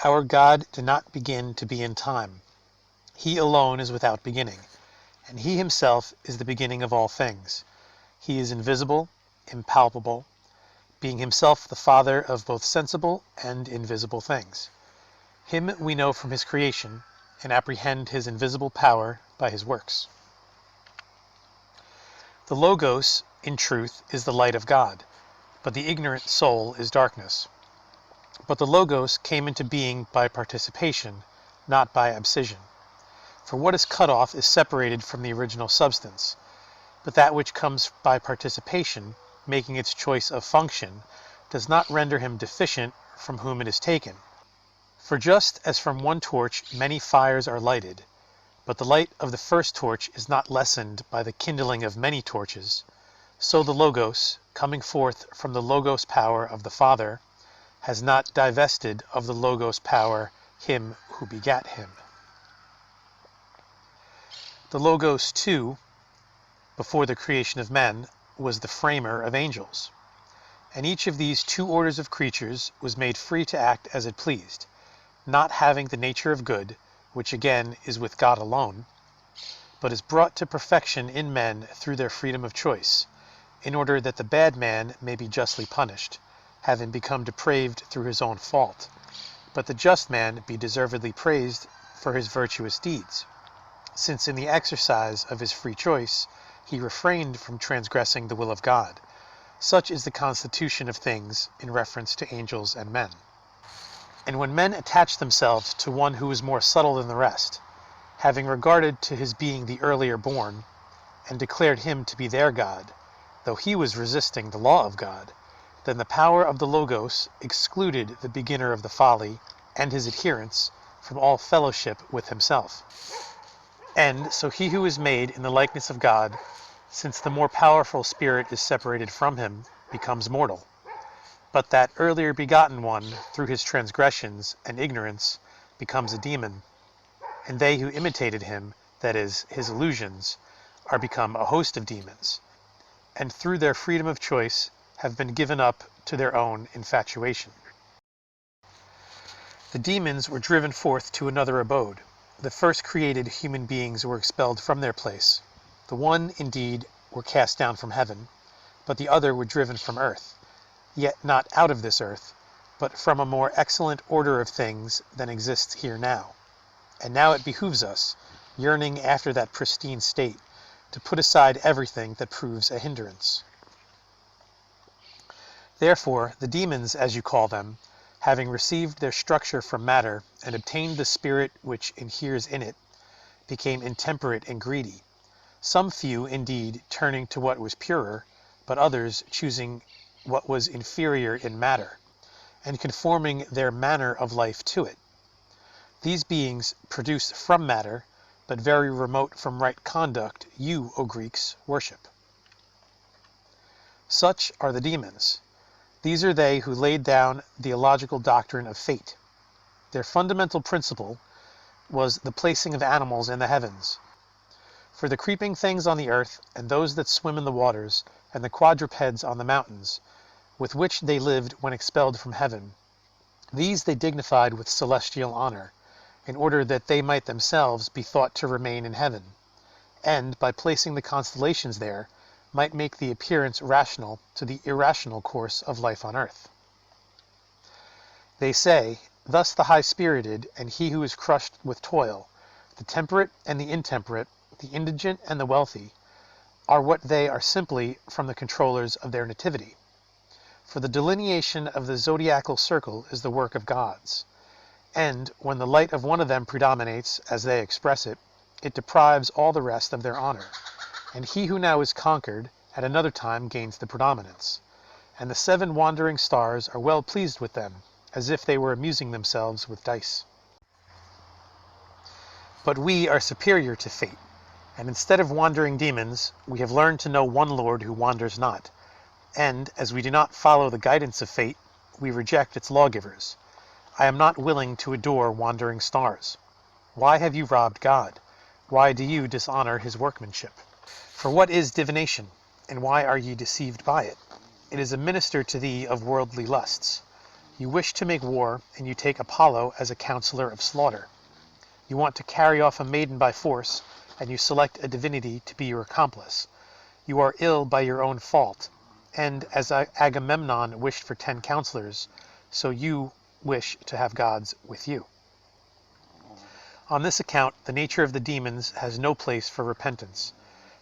Our God did not begin to be in time. He alone is without beginning, and he himself is the beginning of all things. He is invisible, impalpable, being himself the Father of both sensible and invisible things. Him we know from his creation, and apprehend his invisible power by his works. The Logos, in truth, is the light of God, but the ignorant soul is darkness. But the Logos came into being by participation, not by abscission. For what is cut off is separated from the original substance, but that which comes by participation, making its choice of function, does not render him deficient from whom it is taken. For just as from one torch many fires are lighted, but the light of the first torch is not lessened by the kindling of many torches, so the Logos, coming forth from the Logos power of the Father, has not divested of the Logos power him who begat him. The Logos, too, before the creation of men, was the framer of angels. And each of these two orders of creatures was made free to act as it pleased, not having the nature of good, which again is with God alone, but is brought to perfection in men through their freedom of choice, in order that the bad man may be justly punished, having become depraved through his own fault, but the just man be deservedly praised for his virtuous deeds, since in the exercise of his free choice he refrained from transgressing the will of God. Such is the constitution of things in reference to angels and men. And when men attach themselves to one who is more subtle than the rest, having regarded to his being the earlier born, and declared him to be their God, though he was resisting the law of God, then the power of the Logos excluded the beginner of the folly and his adherents from all fellowship with himself. And so he who is made in the likeness of God, since the more powerful spirit is separated from him, becomes mortal. But that earlier begotten one, through his transgressions and ignorance, becomes a demon, and they who imitated him, that is, his illusions, are become a host of demons, and through their freedom of choice have been given up to their own infatuation. The demons were driven forth to another abode. The first created human beings were expelled from their place. The one, indeed, were cast down from heaven, but the other were driven from earth, yet not out of this earth, but from a more excellent order of things than exists here now. And now it behooves us, yearning after that pristine state, to put aside everything that proves a hindrance. Therefore, the demons, as you call them, having received their structure from matter and obtained the spirit which inheres in it, became intemperate and greedy. Some few, indeed, turning to what was purer, but others choosing what was inferior in matter, and conforming their manner of life to it. These beings, produced from matter, but very remote from right conduct, you, O Greeks, worship. Such are the demons. These are they who laid down the illogical doctrine of fate. Their fundamental principle was the placing of animals in the heavens. For the creeping things on the earth, and those that swim in the waters, and the quadrupeds on the mountains, with which they lived when expelled from heaven, these they dignified with celestial honor, in order that they might themselves be thought to remain in heaven, and, by placing the constellations there, might make the appearance rational to the irrational course of life on earth. They say, thus the high-spirited and he who is crushed with toil, the temperate and the intemperate, the indigent and the wealthy, are what they are simply from the controllers of their nativity. For the delineation of the zodiacal circle is the work of gods, and when the light of one of them predominates, as they express it, it deprives all the rest of their honor, and he who now is conquered at another time gains the predominance. And the 7 wandering stars are well pleased with them, as if they were amusing themselves with dice. But we are superior to fate, and instead of wandering demons, we have learned to know one Lord who wanders not, and, as we do not follow the guidance of fate, we reject its lawgivers. I am not willing to adore wandering stars. Why have you robbed God? Why do you dishonor his workmanship? For what is divination, and why are ye deceived by it? It is a minister to thee of worldly lusts. You wish to make war, and you take Apollo as a counselor of slaughter. You want to carry off a maiden by force, and you select a divinity to be your accomplice. You are ill by your own fault, and as Agamemnon wished for 10 counselors, so you wish to have gods with you. On this account, the nature of the demons has no place for repentance,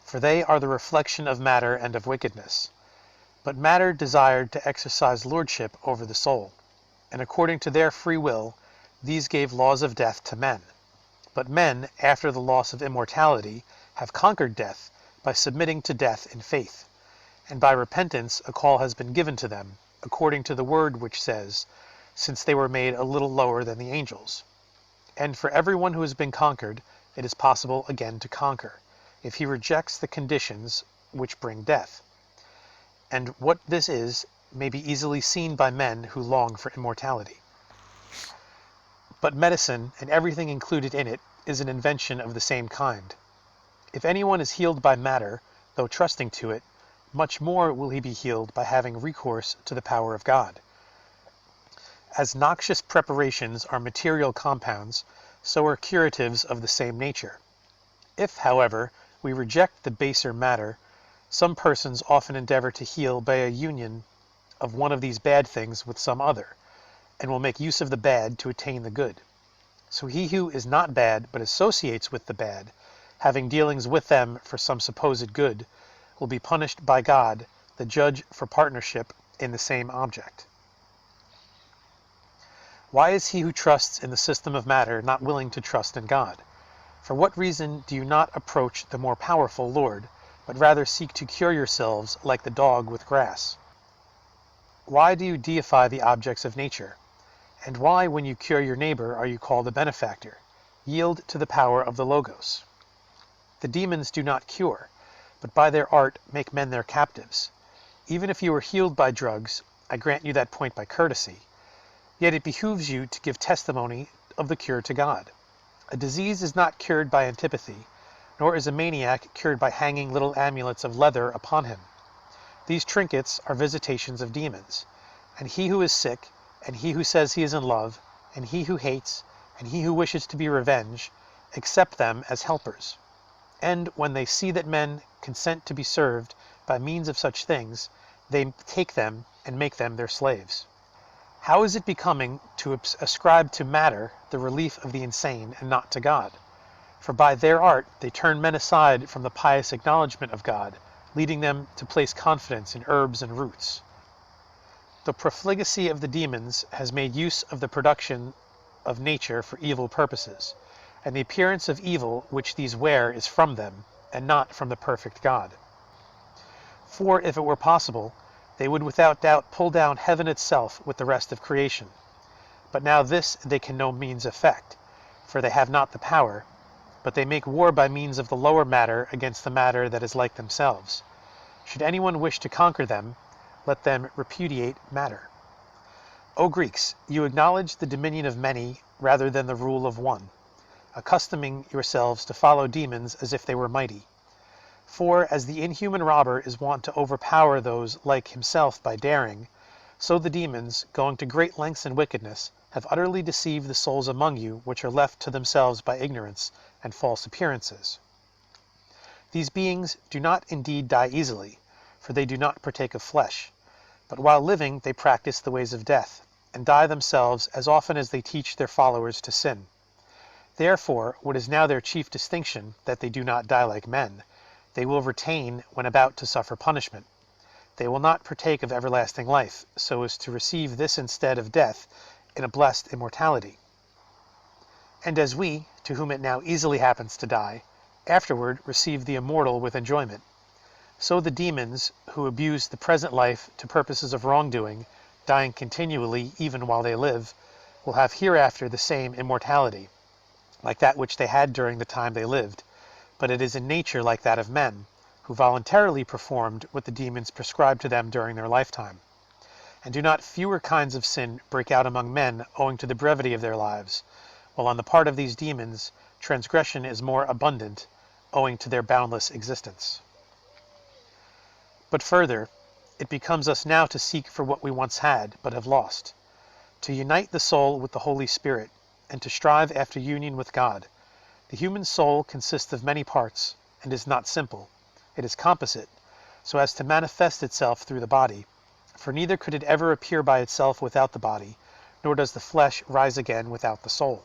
for they are the reflection of matter and of wickedness. But matter desired to exercise lordship over the soul, and according to their free will, these gave laws of death to men. But men, after the loss of immortality, have conquered death by submitting to death in faith, and by repentance a call has been given to them, according to the word which says, since they were made a little lower than the angels. And for everyone who has been conquered, it is possible again to conquer, if he rejects the conditions which bring death. And what this is may be easily seen by men who long for immortality. But medicine, and everything included in it, is an invention of the same kind. If anyone is healed by matter, though trusting to it, much more will he be healed by having recourse to the power of God. As noxious preparations are material compounds, so are curatives of the same nature. If, however, we reject the baser matter, some persons often endeavor to heal by a union of one of these bad things with some other, and will make use of the bad to attain the good. So he who is not bad, but associates with the bad, having dealings with them for some supposed good, will be punished by God, the judge, for partnership in the same object. Why is he who trusts in the system of matter not willing to trust in God? For what reason do you not approach the more powerful Lord, but rather seek to cure yourselves like the dog with grass? Why do you deify the objects of nature? And why, when you cure your neighbor, are you called a benefactor? Yield to the power of the Logos. The demons do not cure, but by their art make men their captives. Even if you were healed by drugs, I grant you that point by courtesy, yet it behooves you to give testimony of the cure to God. A disease is not cured by antipathy, nor is a maniac cured by hanging little amulets of leather upon him. These trinkets are visitations of demons, and he who is sick, and he who says he is in love, and he who hates, and he who wishes to be revenged, accept them as helpers. And when they see that men consent to be served by means of such things, they take them and make them their slaves. How is it becoming to ascribe to matter the relief of the insane and not to God? For by their art they turn men aside from the pious acknowledgement of God, leading them to place confidence in herbs and roots. The profligacy of the demons has made use of the production of nature for evil purposes, and the appearance of evil which these wear is from them, and not from the perfect God. For if it were possible, they would without doubt pull down heaven itself with the rest of creation. But now this they can no means effect, for they have not the power, but they make war by means of the lower matter against the matter that is like themselves. Should anyone wish to conquer them, let them repudiate matter. O Greeks, you acknowledge the dominion of many rather than the rule of one, accustoming yourselves to follow demons as if they were mighty. For as the inhuman robber is wont to overpower those like himself by daring, so the demons, going to great lengths in wickedness, have utterly deceived the souls among you which are left to themselves by ignorance and false appearances. These beings do not indeed die easily, for they do not partake of flesh, but while living they practice the ways of death, and die themselves as often as they teach their followers to sin. Therefore, what is now their chief distinction, that they do not die like men, they will retain when about to suffer punishment. They will not partake of everlasting life, so as to receive this instead of death in a blessed immortality. And as we, to whom it now easily happens to die, afterward receive the immortal with enjoyment, so the demons, who abuse the present life to purposes of wrongdoing, dying continually even while they live, will have hereafter the same immortality, like that which they had during the time they lived, but it is in nature like that of men, who voluntarily performed what the demons prescribed to them during their lifetime. And do not fewer kinds of sin break out among men owing to the brevity of their lives, while on the part of these demons transgression is more abundant owing to their boundless existence. But further, it becomes us now to seek for what we once had, but have lost. to unite the soul with the Holy Spirit, and to strive after union with God. The human soul consists of many parts, and is not simple. It is composite, so as to manifest itself through the body, for neither could it ever appear by itself without the body, nor does the flesh rise again without the soul.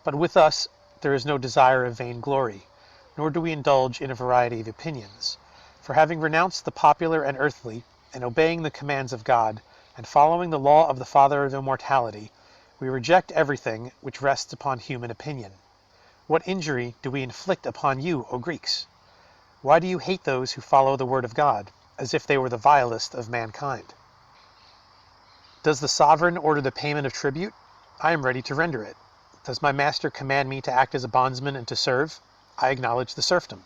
But with us there is no desire of vainglory, nor do we indulge in a variety of opinions. For having renounced the popular and earthly, and obeying the commands of God, and following the law of the Father of immortality, we reject everything which rests upon human opinion. What injury do we inflict upon you, O Greeks? Why do you hate those who follow the word of God, as if they were the vilest of mankind? Does the sovereign order the payment of tribute? I am ready to render it. Does my master command me to act as a bondsman and to serve? I acknowledge the serfdom.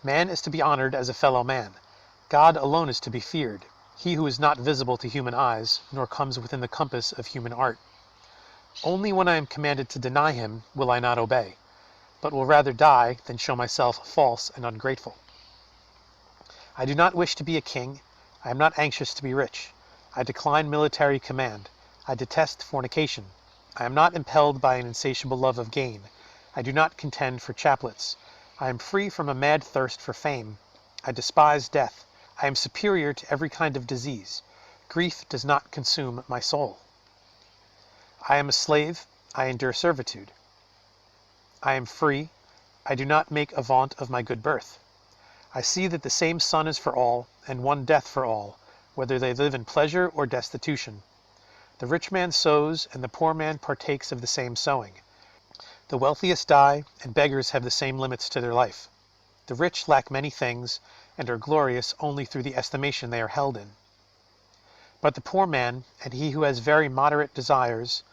Man is to be honored as a fellow man. God alone is to be feared, he who is not visible to human eyes, nor comes within the compass of human art. Only when I am commanded to deny him will I not obey, but will rather die than show myself false and ungrateful. I do not wish to be a king. I am not anxious to be rich. I decline military command. I detest fornication. I am not impelled by an insatiable love of gain. I do not contend for chaplets. I am free from a mad thirst for fame. I despise death. I am superior to every kind of disease. Grief does not consume my soul. I am a slave. I endure servitude. I am free. I do not make a vaunt of my good birth. I see that the same sun is for all, and one death for all, whether they live in pleasure or destitution. The rich man sows, and the poor man partakes of the same sowing. The wealthiest die, and beggars have the same limits to their life. The rich lack many things, and are glorious only through the estimation they are held in. But the poor man, and he who has very moderate desires,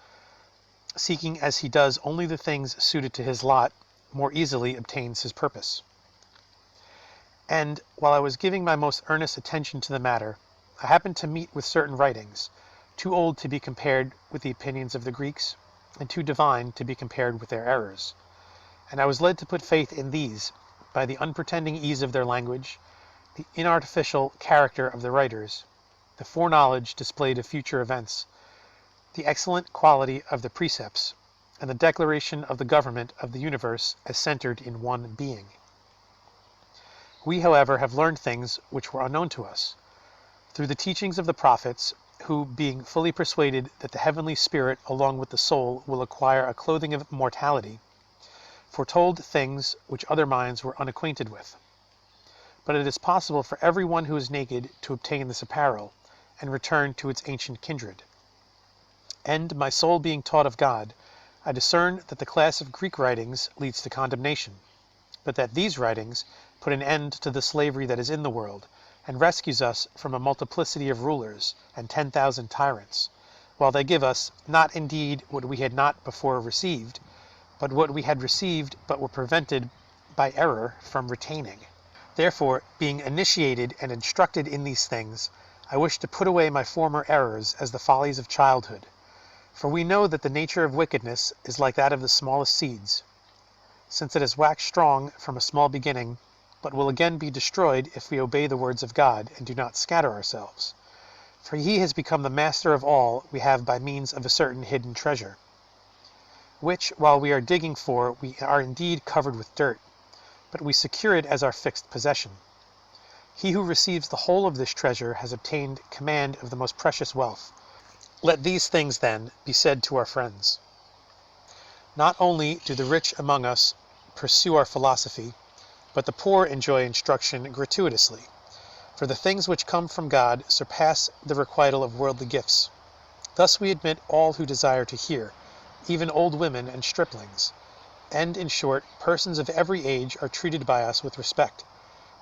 seeking as he does only the things suited to his lot, more easily obtains his purpose. And, while I was giving my most earnest attention to the matter, I happened to meet with certain writings, too old to be compared with the opinions of the Greeks, and too divine to be compared with their errors. And I was led to put faith in these, by the unpretending ease of their language, the inartificial character of the writers, the foreknowledge displayed of future events, the excellent quality of the precepts, and the declaration of the government of the universe as centered in one being. We, however, have learned things which were unknown to us, through the teachings of the prophets, who, being fully persuaded that the heavenly spirit along with the soul will acquire a clothing of immortality, foretold things which other minds were unacquainted with. But it is possible for every one who is naked to obtain this apparel, and return to its ancient kindred. And, my soul being taught of God, I discern that the class of Greek writings leads to condemnation, but that these writings put an end to the slavery that is in the world, and rescues us from a multiplicity of rulers and 10,000 tyrants, while they give us, not indeed what we had not before received, but what we had received but were prevented by error from retaining. Therefore, being initiated and instructed in these things, I wish to put away my former errors as the follies of childhood. For we know that the nature of wickedness is like that of the smallest seeds, since it has waxed strong from a small beginning, but will again be destroyed if we obey the words of God and do not scatter ourselves. For he has become the master of all we have by means of a certain hidden treasure, which, while we are digging for, we are indeed covered with dirt, but we secure it as our fixed possession. He who receives the whole of this treasure has obtained command of the most precious wealth. Let these things, then, be said to our friends. Not only do the rich among us pursue our philosophy, but the poor enjoy instruction gratuitously. For the things which come from God surpass the requital of worldly gifts. Thus we admit all who desire to hear, even old women and striplings. And, in short, persons of every age are treated by us with respect,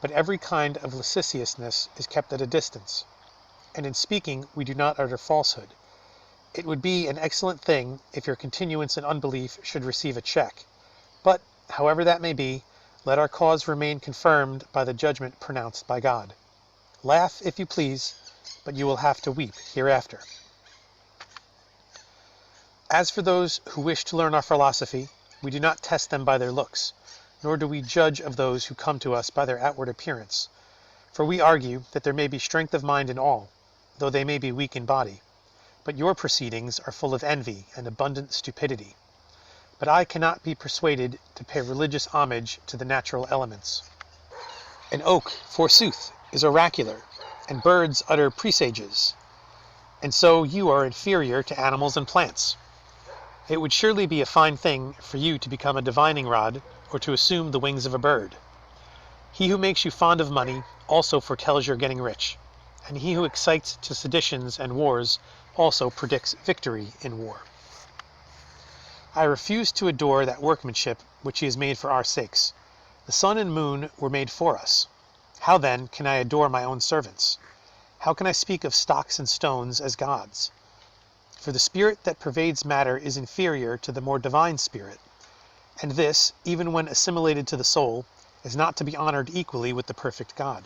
but every kind of licentiousness is kept at a distance. And in speaking we do not utter falsehood. It would be an excellent thing if your continuance in unbelief should receive a check. But, however that may be, let our cause remain confirmed by the judgment pronounced by God. Laugh, if you please, but you will have to weep hereafter. As for those who wish to learn our philosophy, we do not test them by their looks, nor do we judge of those who come to us by their outward appearance. For we argue that there may be strength of mind in all, though they may be weak in body. But your proceedings are full of envy and abundant stupidity. But I cannot be persuaded to pay religious homage to the natural elements. An oak, forsooth, is oracular, and birds utter presages, and so you are inferior to animals and plants. It would surely be a fine thing for you to become a divining rod, or to assume the wings of a bird. He who makes you fond of money also foretells your getting rich, and he who excites to seditions and wars also predicts victory in war. I refuse to adore that workmanship which he has made for our sakes. The sun and moon were made for us. How then can I adore my own servants? How can I speak of stocks and stones as gods? For the spirit that pervades matter is inferior to the more divine spirit, and this, even when assimilated to the soul, is not to be honored equally with the perfect God.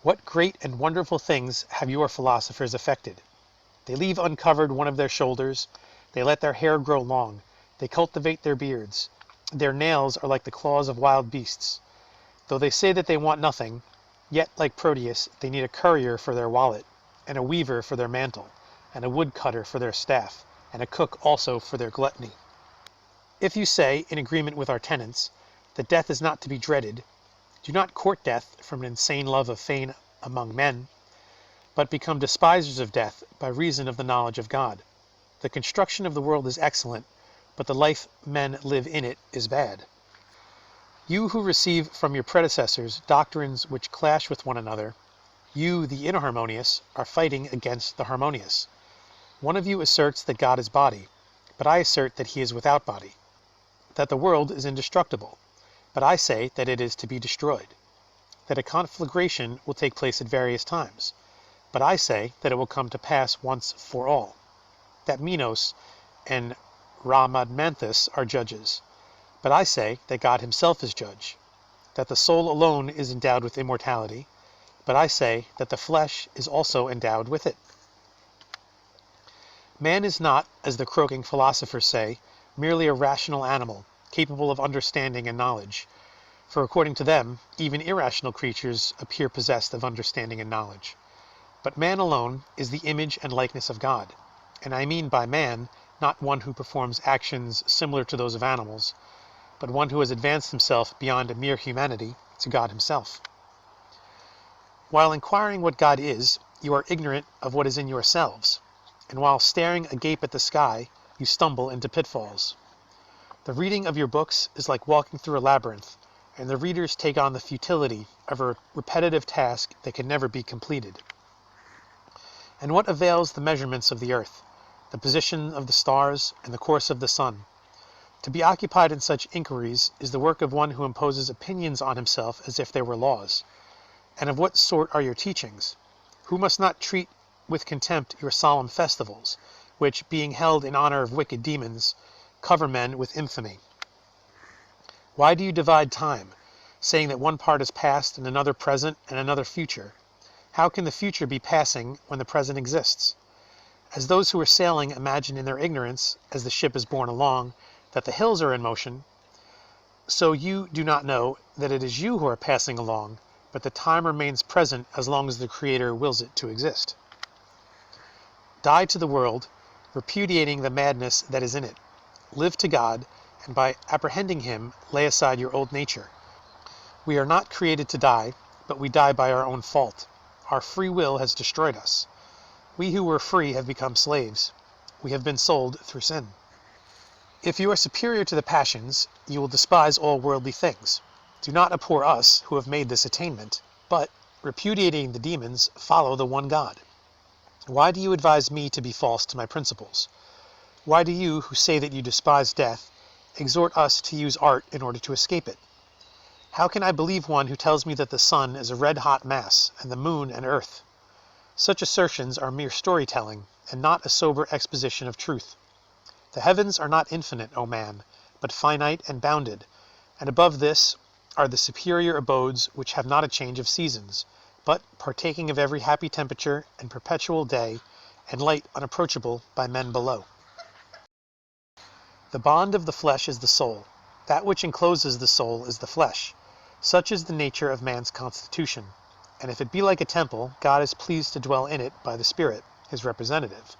What great and wonderful things have your philosophers effected! They leave uncovered one of their shoulders, they let their hair grow long, they cultivate their beards. Their nails are like the claws of wild beasts. Though they say that they want nothing, yet, like Proteus, they need a courier for their wallet, and a weaver for their mantle, and a woodcutter for their staff, and a cook also for their gluttony. If you say, in agreement with our tenets, that death is not to be dreaded, do not court death from an insane love of fame among men, but become despisers of death by reason of the knowledge of God. The construction of the world is excellent, but the life men live in it is bad. You who receive from your predecessors doctrines which clash with one another, you, the inharmonious, are fighting against the harmonious. One of you asserts that God is body, but I assert that he is without body, that the world is indestructible, but I say that it is to be destroyed, that a conflagration will take place at various times, but I say that it will come to pass once for all, that Minos and Rhadamanthus are judges, but I say that God himself is judge, that the soul alone is endowed with immortality, but I say that the flesh is also endowed with it. Man is not, as the croaking philosophers say, merely a rational animal, capable of understanding and knowledge, for according to them, even irrational creatures appear possessed of understanding and knowledge. But man alone is the image and likeness of God, and I mean by man not one who performs actions similar to those of animals, but one who has advanced himself beyond a mere humanity to God himself. While inquiring what God is, you are ignorant of what is in yourselves, and while staring agape at the sky, you stumble into pitfalls. The reading of your books is like walking through a labyrinth, and the readers take on the futility of a repetitive task that can never be completed. And what avails the measurements of the earth, the position of the stars, and the course of the sun? To be occupied in such inquiries is the work of one who imposes opinions on himself as if they were laws. And of what sort are your teachings? Who must not treat with contempt your solemn festivals, which, being held in honor of wicked demons, cover men with infamy? Why do you divide time, saying that one part is past and another present and another future? How can the future be passing when the present exists? As those who are sailing imagine in their ignorance, as the ship is borne along, that the hills are in motion, so you do not know that it is you who are passing along, but the time remains present as long as the Creator wills it to exist. Die to the world, repudiating the madness that is in it. Live to God, and by apprehending him, lay aside your old nature. We are not created to die, but we die by our own fault. Our free will has destroyed us. We who were free have become slaves. We have been sold through sin. If you are superior to the passions, you will despise all worldly things. Do not abhor us who have made this attainment, but, repudiating the demons, follow the one God. Why do you advise me to be false to my principles? Why do you, who say that you despise death, exhort us to use art in order to escape it? How can I believe one who tells me that the sun is a red-hot mass, and the moon an earth? Such assertions are mere storytelling, and not a sober exposition of truth. The heavens are not infinite, O man, but finite and bounded, and above this are the superior abodes which have not a change of seasons, but partaking of every happy temperature and perpetual day, and light unapproachable by men below. The bond of the flesh is the soul. That which encloses the soul is the flesh. Such is the nature of man's constitution. and if it be like a temple, God is pleased to dwell in it by the Spirit, his representative.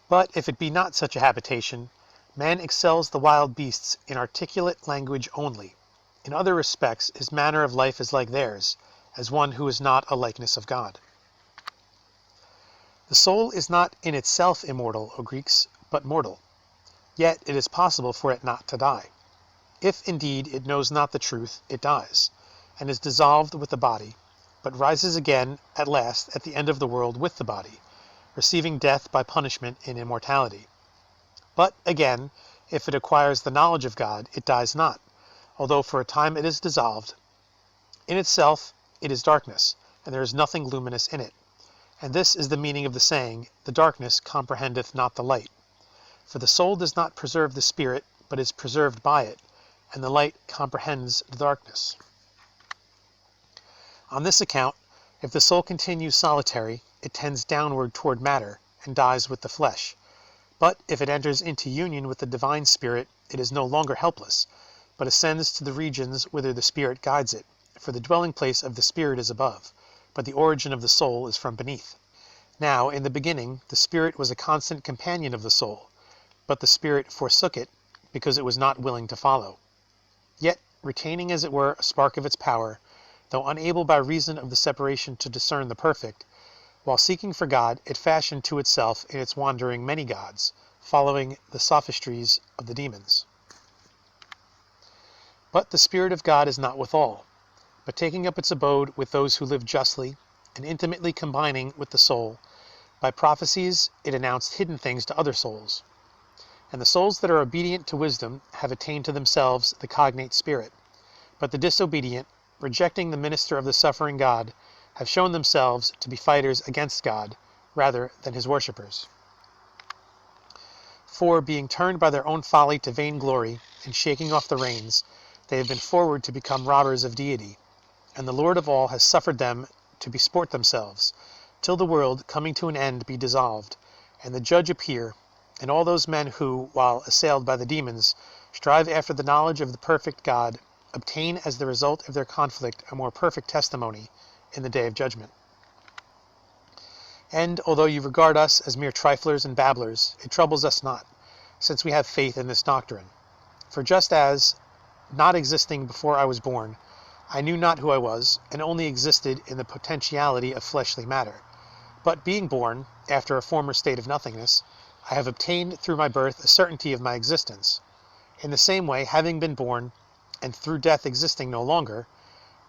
But if it be not such a habitation, man excels the wild beasts in articulate language only. In other respects his manner of life is like theirs, as one who is not a likeness of God. The soul is not in itself immortal, O Greeks, but mortal. Yet it is possible for it not to die. If indeed it knows not the truth, it dies, and is dissolved with the body, but rises again at last at the end of the world with the body, receiving death by punishment in immortality. But again, if it acquires the knowledge of God, it dies not, although for a time it is dissolved. In itself it is darkness, and there is nothing luminous in it. And this is the meaning of the saying, the darkness comprehendeth not the light. For the soul does not preserve the spirit, but is preserved by it, and the light comprehends the darkness. On this account, if the soul continues solitary, it tends downward toward matter, and dies with the flesh. But if it enters into union with the divine spirit, it is no longer helpless, but ascends to the regions whither the spirit guides it, for the dwelling place of the spirit is above, but the origin of the soul is from beneath. Now, in the beginning, the spirit was a constant companion of the soul, but the spirit forsook it, because it was not willing to follow. Yet, retaining as it were a spark of its power, though unable by reason of the separation to discern the perfect, while seeking for God, it fashioned to itself in its wandering many gods, following the sophistries of the demons. But the Spirit of God is not with all, but taking up its abode with those who live justly, and intimately combining with the soul, by prophecies it announced hidden things to other souls. And the souls that are obedient to wisdom have attained to themselves the cognate Spirit, but the disobedient, rejecting the minister of the suffering God, have shown themselves to be fighters against God, rather than his worshippers. For, being turned by their own folly to vainglory, and shaking off the reins, they have been forward to become robbers of deity, and the Lord of all has suffered them to besport themselves, till the world, coming to an end, be dissolved, and the Judge appear, and all those men who, while assailed by the demons, strive after the knowledge of the perfect God, obtain as the result of their conflict a more perfect testimony in the day of judgment. And, although you regard us as mere triflers and babblers, it troubles us not, since we have faith in this doctrine. For just as, not existing before I was born, I knew not who I was, and only existed in the potentiality of fleshly matter, but being born, after a former state of nothingness, I have obtained through my birth a certainty of my existence. In the same way, having been born, and through death existing no longer,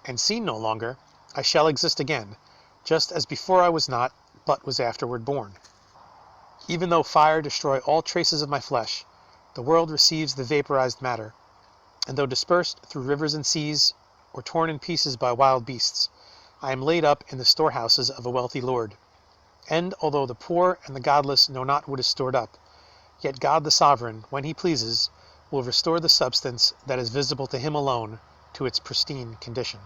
and seen no longer, I shall exist again, just as before I was not, but was afterward born. Even though fire destroy all traces of my flesh, the world receives the vaporized matter, and though dispersed through rivers and seas, or torn in pieces by wild beasts, I am laid up in the storehouses of a wealthy lord. And although the poor and the godless know not what is stored up, yet God the Sovereign, when he pleases, will restore the substance that is visible to him alone to its pristine condition.